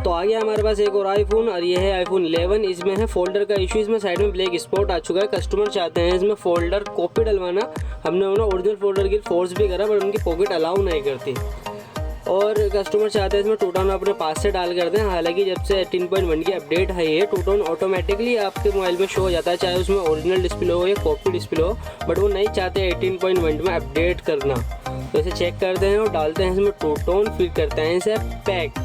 तो आ गया हमारे पास एक और आईफोन, और ये है आईफोन 11। इसमें है फोल्डर का इशू, इसमें साइड में ब्लैक स्पॉट आ चुका है। कस्टमर चाहते हैं इसमें फोल्डर कॉपी डलवाना। हमने उन्हें ओरिजिनल फोल्डर की फोर्स भी करा, बट उनकी पॉकेट अलाउ नहीं करती। और कस्टमर चाहते हैं इसमें टू टोन अपने पास से डाल कर दें। हालांकि जब से 18.1 की अपडेट है, ये टू टोन ऑटोमेटिकली आपके मोबाइल में शो हो जाता है, चाहे उसमें ओरिजिनल डिस्प्ले हो या कॉपी डिस्प्ले हो, बट वो नहीं चाहते 18.1 में अपडेट करना। तो इसे चेक करते हैं और डालते हैं इसमें टू टोन, फिर करते हैं इसे पैक।